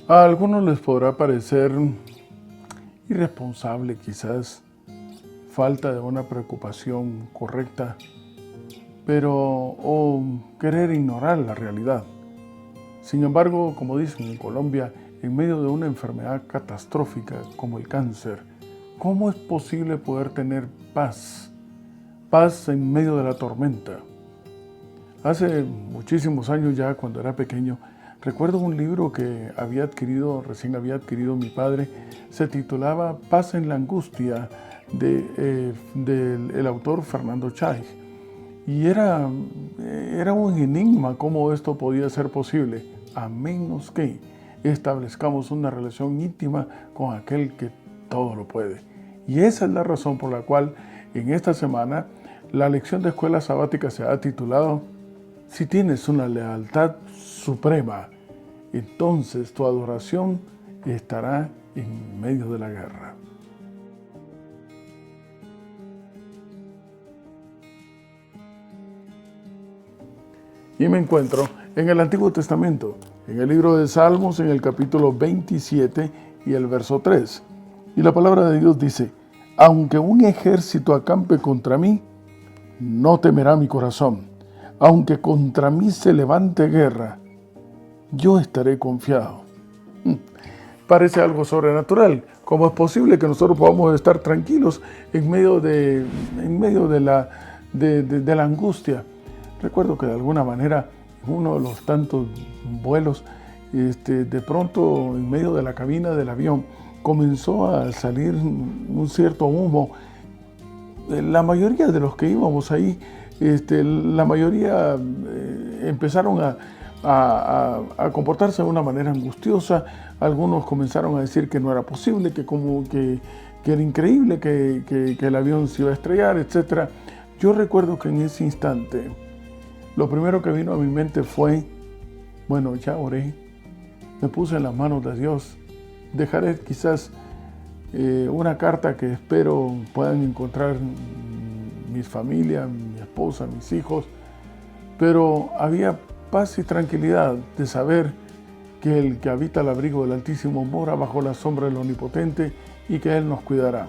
A algunos les podrá parecer irresponsable quizás, falta de una preocupación correcta, o querer ignorar la realidad. Sin embargo, como dicen en Colombia, en medio de una enfermedad catastrófica como el cáncer, ¿cómo es posible poder tener paz? Paz en medio de la tormenta. Hace muchísimos años ya, cuando era pequeño, recuerdo un libro que recién había adquirido mi padre. Se titulaba Paz en la angustia, del autor Fernando Chay. Y era un enigma cómo esto podía ser posible, a menos que establezcamos una relación íntima con aquel que todo lo puede. Y esa es la razón por la cual en esta semana la lección de escuela sabática se ha titulado Si tienes una lealtad suprema, entonces tu adoración estará en medio de la guerra. Y me encuentro en el Antiguo Testamento, en el libro de Salmos, en el capítulo 27 y el verso 3. Y la palabra de Dios dice: aunque un ejército acampe contra mí, no temerá mi corazón. Aunque contra mí se levante guerra, yo estaré confiado. Parece algo sobrenatural. ¿Cómo es posible que nosotros podamos estar tranquilos en medio de la angustia? Recuerdo que de alguna manera, en uno de los tantos vuelos, de pronto en medio de la cabina del avión comenzó a salir un cierto humo. La mayoría de los que íbamos ahí, la mayoría empezaron a comportarse de una manera angustiosa. Algunos comenzaron a decir que no era posible, que era increíble, que el avión se iba a estrellar, etc. Yo recuerdo que en ese instante, lo primero que vino a mi mente fue, bueno, ya oré, me puse en las manos de Dios, dejaré quizás una carta que espero puedan encontrar mi familia, mi esposa, mis hijos, pero había paz y tranquilidad de saber que el que habita el abrigo del Altísimo mora bajo la sombra del Omnipotente y que Él nos cuidará.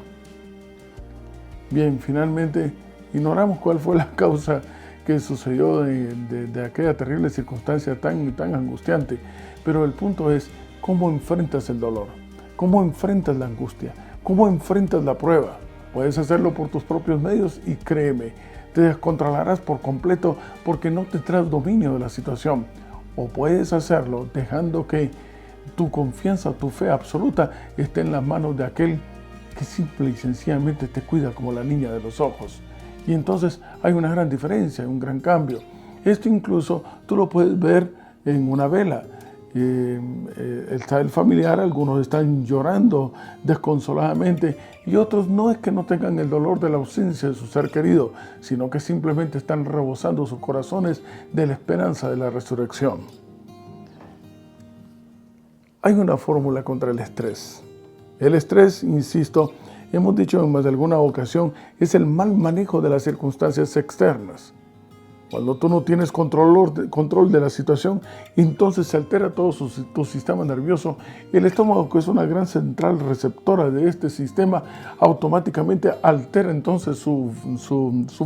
Bien, finalmente ignoramos cuál fue la causa que sucedió de aquella terrible circunstancia tan angustiante, pero el punto es cómo enfrentas el dolor, cómo enfrentas la angustia, cómo enfrentas la prueba. Puedes hacerlo por tus propios medios y créeme, te descontrolarás por completo porque no tendrás dominio de la situación. O puedes hacerlo dejando que tu confianza, tu fe absoluta esté en las manos de aquel que simple y sencillamente te cuida como la niña de los ojos. Y entonces hay una gran diferencia, un gran cambio. Esto incluso tú lo puedes ver en una vela. Está el familiar, algunos están llorando desconsoladamente y otros no es que no tengan el dolor de la ausencia de su ser querido, sino que simplemente están rebosando sus corazones de la esperanza de la resurrección. Hay una fórmula contra el estrés. El estrés, insisto, hemos dicho en más de alguna ocasión, es el mal manejo de las circunstancias externas. Cuando tú no tienes control de la situación, entonces se altera todo tu sistema nervioso. El estómago, que es una gran central receptora de este sistema, automáticamente altera entonces su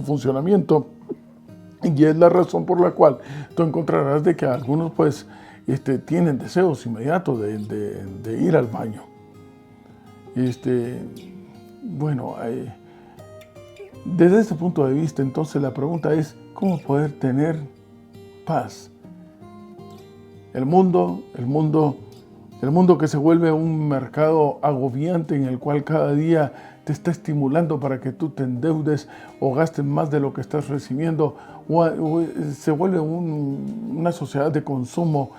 funcionamiento. Y es la razón por la cual tú encontrarás de que algunos tienen deseos inmediatos de ir al baño. Desde ese punto de vista, entonces la pregunta es, ¿cómo poder tener paz? El mundo que se vuelve un mercado agobiante en el cual cada día te está estimulando para que tú te endeudes o gastes más de lo que estás recibiendo, o se vuelve una sociedad de consumo,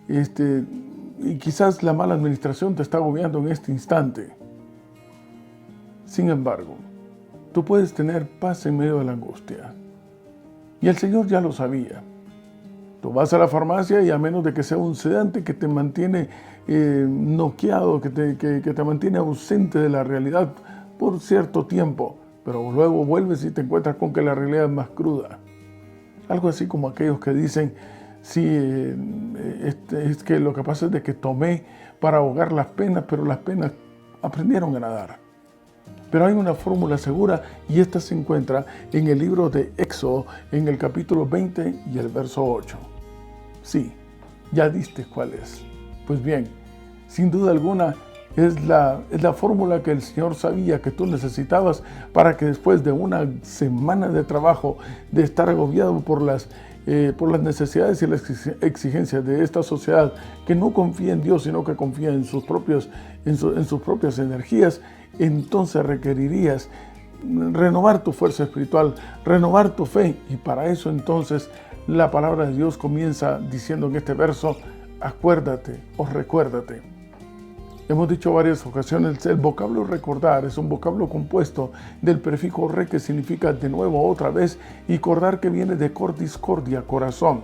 y quizás la mala administración te está agobiando en este instante. Sin embargo, tú puedes tener paz en medio de la angustia. Y el Señor ya lo sabía. Tú vas a la farmacia y a menos de que sea un sedante que te mantiene noqueado, que te mantiene ausente de la realidad por cierto tiempo, pero luego vuelves y te encuentras con que la realidad es más cruda. Algo así como aquellos que dicen, Sí, es que lo que pasa es de que tomé para ahogar las penas, pero las penas aprendieron a nadar. Pero hay una fórmula segura y esta se encuentra en el libro de Éxodo, en el capítulo 20 y el verso 8. Sí, ya diste cuál es. Pues bien, sin duda alguna es la fórmula que el Señor sabía que tú necesitabas para que después de una semana de trabajo, de estar agobiado por las necesidades y las exigencias de esta sociedad que no confía en Dios, sino que confía en sus propias energías, entonces requerirías renovar tu fuerza espiritual, renovar tu fe, y para eso entonces la palabra de Dios comienza diciendo en este verso: acuérdate o recuérdate. Hemos dicho varias ocasiones, el vocablo recordar es un vocablo compuesto del prefijo re, que significa de nuevo, otra vez, y cordar, que viene de cordis, cordia, corazón.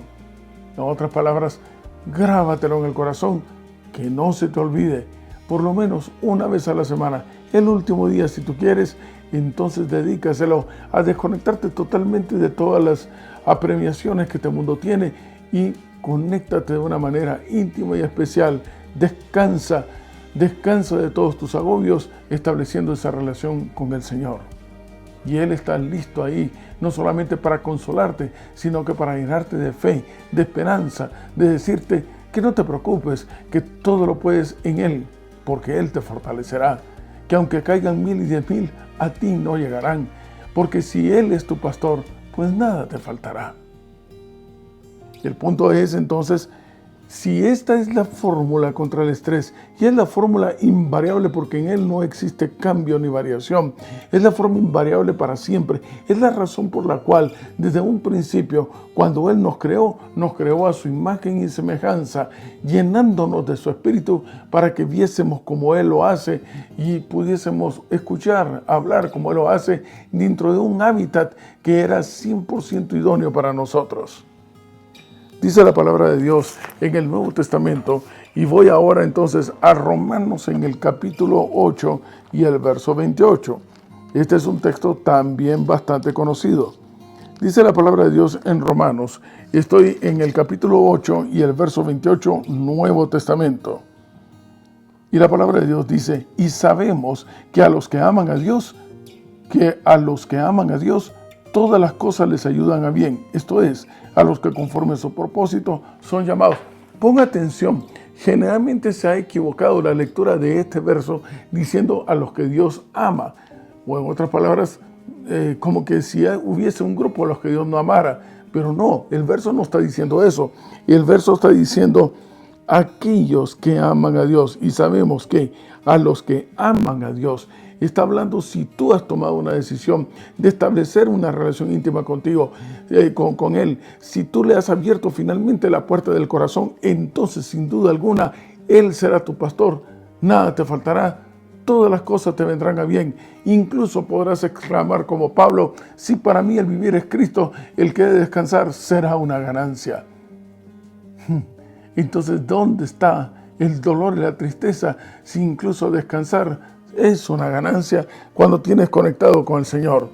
En otras palabras, grábatelo en el corazón, que no se te olvide, por lo menos una vez a la semana. El último día, si tú quieres, entonces dedícaselo a desconectarte totalmente de todas las apremiaciones que este mundo tiene y conéctate de una manera íntima y especial. Descansa de todos tus agobios, estableciendo esa relación con el Señor. Y Él está listo ahí, no solamente para consolarte, sino que para llenarte de fe, de esperanza, de decirte que no te preocupes, que todo lo puedes en Él, porque Él te fortalecerá. Que aunque caigan 1000 y 10,000, a ti no llegarán, porque si Él es tu pastor, pues nada te faltará. El punto es entonces, si esta es la fórmula contra el estrés, y es la fórmula invariable porque en él no existe cambio ni variación, es la forma invariable para siempre, es la razón por la cual desde un principio, cuando Él nos creó a su imagen y semejanza, llenándonos de su espíritu para que viésemos como Él lo hace y pudiésemos escuchar, hablar como Él lo hace, dentro de un hábitat que era 100% idóneo para nosotros. Dice la palabra de Dios en el Nuevo Testamento, y voy ahora entonces a Romanos en el capítulo 8 y el verso 28. Este es un texto también bastante conocido. Dice la palabra de Dios en Romanos, estoy en el capítulo 8 y el verso 28, Nuevo Testamento. Y la palabra de Dios dice: y sabemos que a los que aman a Dios, todas las cosas les ayudan a bien. Esto es, a los que conforme a su propósito son llamados. Ponga atención, generalmente se ha equivocado la lectura de este verso diciendo a los que Dios ama. O en otras palabras, como que si hubiese un grupo a los que Dios no amara. Pero no, el verso no está diciendo eso. El verso está diciendo aquellos que aman a Dios. Y sabemos que a los que aman a Dios, está hablando si tú has tomado una decisión de establecer una relación íntima contigo, con Él. Si tú le has abierto finalmente la puerta del corazón, entonces sin duda alguna Él será tu pastor. Nada te faltará, todas las cosas te vendrán a bien. Incluso podrás exclamar como Pablo: si para mí el vivir es Cristo, el que he de descansar será una ganancia. Entonces, ¿dónde está el dolor y la tristeza si incluso descansar es una ganancia cuando tienes conectado con el Señor?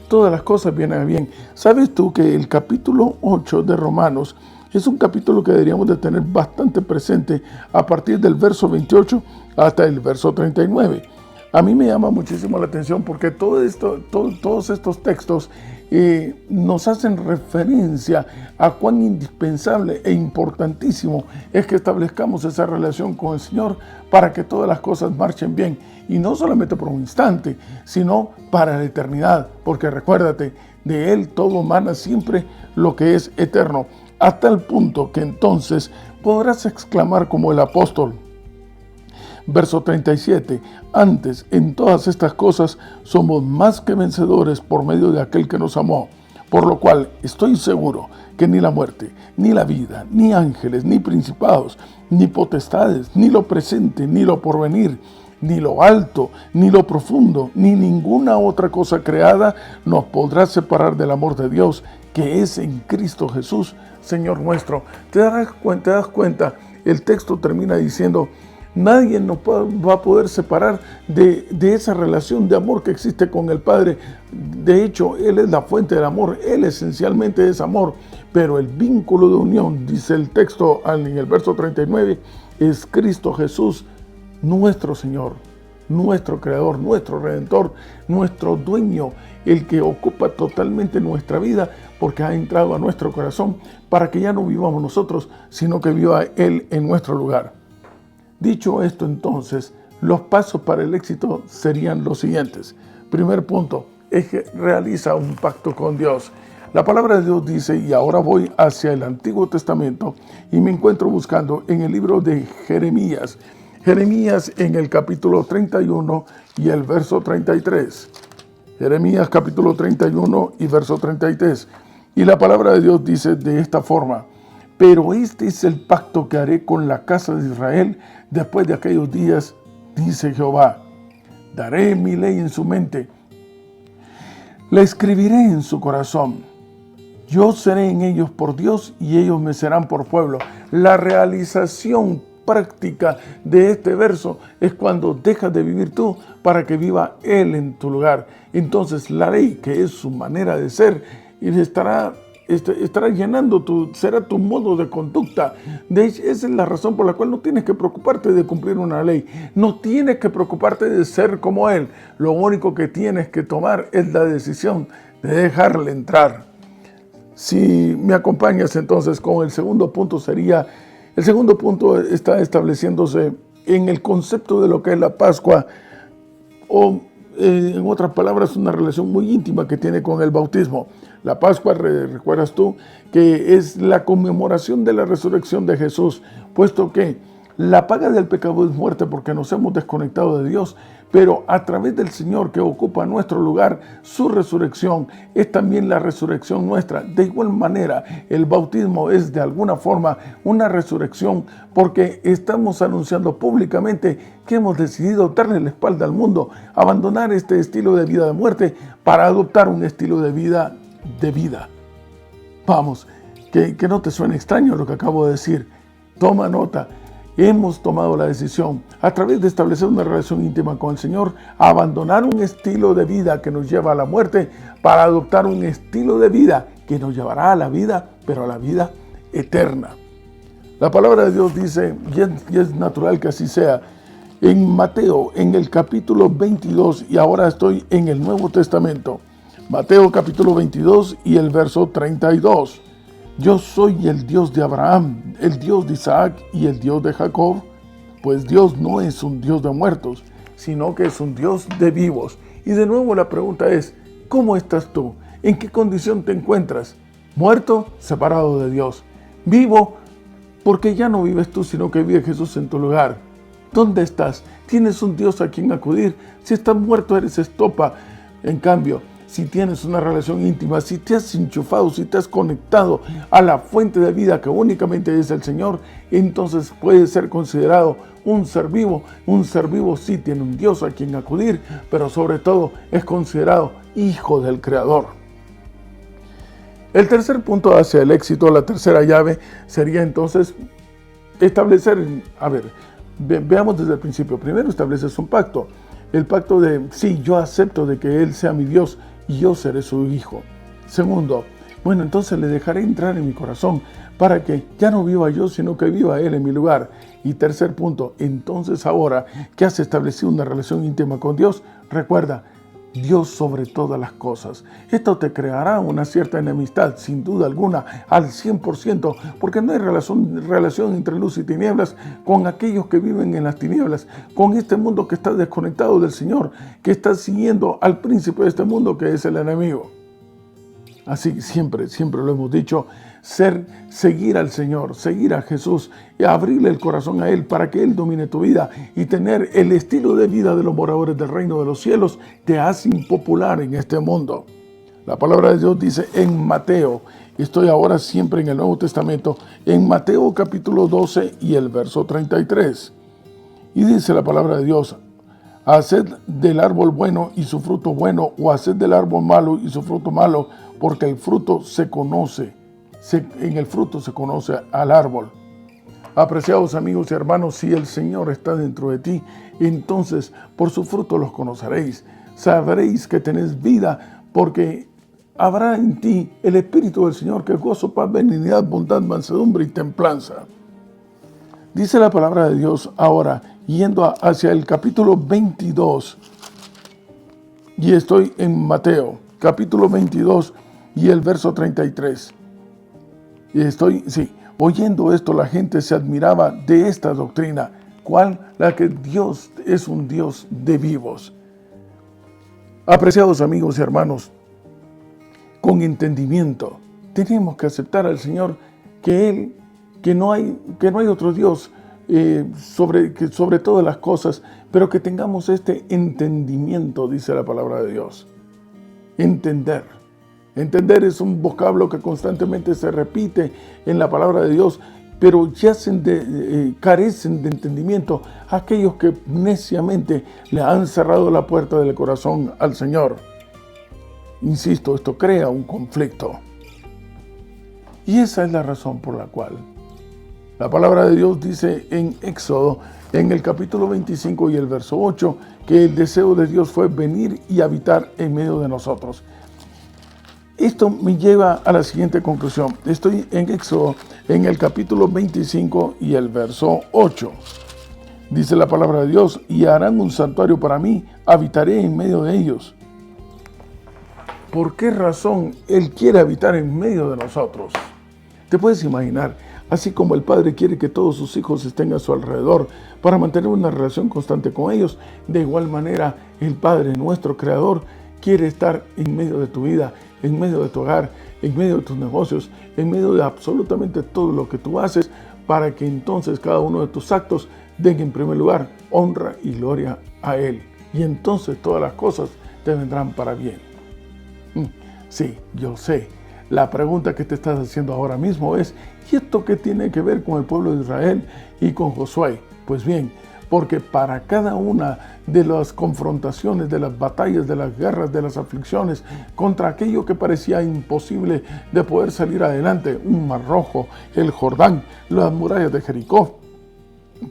Todas las cosas vienen a bien. ¿Sabes tú que el capítulo 8 de Romanos es un capítulo que deberíamos de tener bastante presente a partir del verso 28 hasta el verso 39? A mí me llama muchísimo la atención porque todos estos textos nos hacen referencia a cuán indispensable e importantísimo es que establezcamos esa relación con el Señor para que todas las cosas marchen bien. Y no solamente por un instante, sino para la eternidad. Porque recuérdate, de Él todo mana siempre lo que es eterno. A tal punto que entonces podrás exclamar como el apóstol. Verso 37, antes, en todas estas cosas somos más que vencedores por medio de aquel que nos amó, por lo cual estoy seguro que ni la muerte, ni la vida, ni ángeles, ni principados, ni potestades, ni lo presente, ni lo porvenir, ni lo alto, ni lo profundo, ni ninguna otra cosa creada nos podrá separar del amor de Dios, que es en Cristo Jesús, Señor nuestro. ¿Te das cuenta? El texto termina diciendo: Nadie va a poder separar de esa relación de amor que existe con el Padre. De hecho, Él es la fuente del amor, Él esencialmente es amor, pero el vínculo de unión, dice el texto en el verso 39, es Cristo Jesús, nuestro Señor, nuestro Creador, nuestro Redentor, nuestro Dueño, el que ocupa totalmente nuestra vida porque ha entrado a nuestro corazón para que ya no vivamos nosotros, sino que viva Él en nuestro lugar. Dicho esto, entonces, los pasos para el éxito serían los siguientes. Primer punto, es que realiza un pacto con Dios. La palabra de Dios dice, y ahora voy hacia el Antiguo Testamento y me encuentro buscando en el libro de Jeremías. Jeremías en el capítulo 31 y el verso 33. Jeremías capítulo 31 y verso 33. Y la palabra de Dios dice de esta forma: pero este es el pacto que haré con la casa de Israel después de aquellos días, dice Jehová. Daré mi ley en su mente, la escribiré en su corazón. Yo seré en ellos por Dios y ellos me serán por pueblo. La realización práctica de este verso es cuando dejas de vivir tú para que viva Él en tu lugar. Entonces la ley, que es su manera de ser, estará llenando será tu modo de conducta. De hecho, esa es la razón por la cual no tienes que preocuparte de cumplir una ley. No tienes que preocuparte de ser como Él. Lo único que tienes que tomar es la decisión de dejarle entrar. Si me acompañas entonces con el segundo punto el segundo punto está estableciéndose en el concepto de lo que es la Pascua, o en otras palabras, una relación muy íntima que tiene con el bautismo. La Pascua, recuerdas tú, que es la conmemoración de la resurrección de Jesús, puesto que la paga del pecado es muerte porque nos hemos desconectado de Dios, pero a través del Señor que ocupa nuestro lugar, su resurrección es también la resurrección nuestra. De igual manera, el bautismo es de alguna forma una resurrección porque estamos anunciando públicamente que hemos decidido darle la espalda al mundo, abandonar este estilo de vida de muerte para adoptar un estilo de vida de vida. Vamos, que no te suene extraño lo que acabo de decir. Toma nota. Hemos tomado la decisión, a través de establecer una relación íntima con el Señor, a abandonar un estilo de vida que nos lleva a la muerte para adoptar un estilo de vida que nos llevará a la vida, pero a la vida eterna. La palabra de Dios dice, y es natural que así sea, en Mateo, en el capítulo 22, y ahora estoy en el Nuevo Testamento, Mateo capítulo 22 y el verso 32. Yo soy el Dios de Abraham, el Dios de Isaac y el Dios de Jacob. Pues Dios no es un Dios de muertos, sino que es un Dios de vivos. Y de nuevo la pregunta es, ¿cómo estás tú? ¿En qué condición te encuentras? ¿Muerto? Separado de Dios. ¿Vivo? Porque ya no vives tú, sino que vive Jesús en tu lugar. ¿Dónde estás? ¿Tienes un Dios a quien acudir? Si estás muerto, eres estopa. En cambio, si tienes una relación íntima, si te has enchufado, si te has conectado a la fuente de vida que únicamente es el Señor, entonces puedes ser considerado un ser vivo. Un ser vivo sí tiene un Dios a quien acudir, pero sobre todo es considerado hijo del Creador. El tercer punto hacia el éxito, la tercera llave, sería entonces establecer, veamos desde el principio. Primero estableces un pacto. El pacto de, sí, yo acepto de que Él sea mi Dios y yo seré su hijo. Segundo, bueno, entonces le dejaré entrar en mi corazón para que ya no viva yo, sino que viva Él en mi lugar. Y tercer punto, entonces ahora que has establecido una relación íntima con Dios, recuerda, Dios sobre todas las cosas. Esto te creará una cierta enemistad, sin duda alguna, al 100%, porque no hay relación entre luz y tinieblas con aquellos que viven en las tinieblas, con este mundo que está desconectado del Señor, que está siguiendo al príncipe de este mundo, que es el enemigo. Así que siempre lo hemos dicho, seguir al Señor, seguir a Jesús y abrirle el corazón a Él para que Él domine tu vida y tener el estilo de vida de los moradores del reino de los cielos te hace impopular en este mundo. La palabra de Dios dice en Mateo, estoy ahora siempre en el Nuevo Testamento, en Mateo capítulo 12 y el verso 33. Y dice la palabra de Dios, haced del árbol bueno y su fruto bueno, o haced del árbol malo y su fruto malo, porque el fruto se conoce. En el fruto se conoce al árbol. Apreciados amigos y hermanos, si el Señor está dentro de ti, entonces por su fruto los conoceréis. Sabréis que tenéis vida, porque habrá en ti el Espíritu del Señor, que es gozo, paz, benignidad, bondad, mansedumbre y templanza. Dice la palabra de Dios ahora, yendo hacia el capítulo 22, y estoy en Mateo, capítulo 22 y el verso 33. Y oyendo esto, la gente se admiraba de esta doctrina. ¿Cuál? La que Dios es un Dios de vivos. Apreciados amigos y hermanos, con entendimiento, tenemos que aceptar al Señor que no hay otro Dios sobre todas las cosas, pero que tengamos este entendimiento, dice la palabra de Dios. Entender. Entender es un vocablo que constantemente se repite en la palabra de Dios, pero carecen de entendimiento aquellos que neciamente le han cerrado la puerta del corazón al Señor. Insisto, esto crea un conflicto. Y esa es la razón por la cual la palabra de Dios dice en Éxodo, en el capítulo 25 y el verso 8, que el deseo de Dios fue venir y habitar en medio de nosotros. Esto me lleva a la siguiente conclusión. Estoy en Éxodo, en el capítulo 25 y el verso 8. Dice la palabra de Dios, y harán un santuario para mí, habitaré en medio de ellos. ¿Por qué razón Él quiere habitar en medio de nosotros? Te puedes imaginar, así como el Padre quiere que todos sus hijos estén a su alrededor para mantener una relación constante con ellos, de igual manera el Padre, nuestro Creador, quiere estar en medio de tu vida, en medio de tu hogar, en medio de tus negocios, en medio de absolutamente todo lo que tú haces, para que entonces cada uno de tus actos den en primer lugar honra y gloria a Él. Y entonces todas las cosas te vendrán para bien. Sí, yo sé. La pregunta que te estás haciendo ahora mismo es, ¿y esto qué tiene que ver con el pueblo de Israel y con Josué? Pues bien, porque para cada una de las confrontaciones, de las batallas, de las guerras, de las aflicciones, contra aquello que parecía imposible de poder salir adelante, un mar rojo, el Jordán, las murallas de Jericó,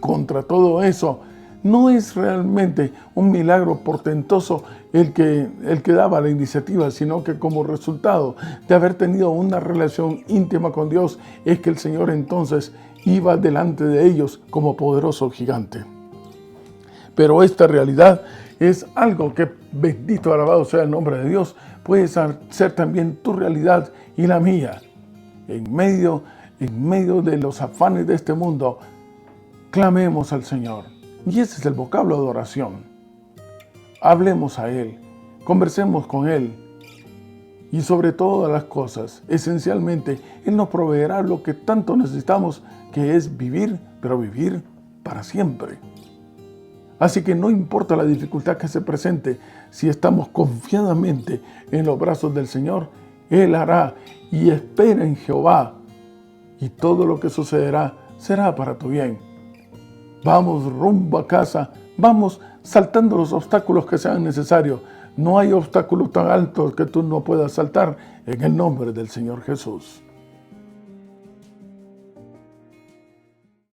contra todo eso, no es realmente un milagro portentoso el que daba la iniciativa, sino que como resultado de haber tenido una relación íntima con Dios, es que el Señor entonces iba delante de ellos como poderoso gigante. Pero esta realidad es algo que, bendito, alabado sea el nombre de Dios, puede ser también tu realidad y la mía. En medio de los afanes de este mundo, clamemos al Señor. Y ese es el vocablo de oración. Hablemos a Él, conversemos con Él. Y sobre todas las cosas, esencialmente, Él nos proveerá lo que tanto necesitamos, que es vivir, pero vivir para siempre. Así que no importa la dificultad que se presente, si estamos confiadamente en los brazos del Señor, Él hará, y espera en Jehová, y todo lo que sucederá será para tu bien. Vamos rumbo a casa, vamos saltando los obstáculos que sean necesarios. No hay obstáculos tan altos que tú no puedas saltar en el nombre del Señor Jesús.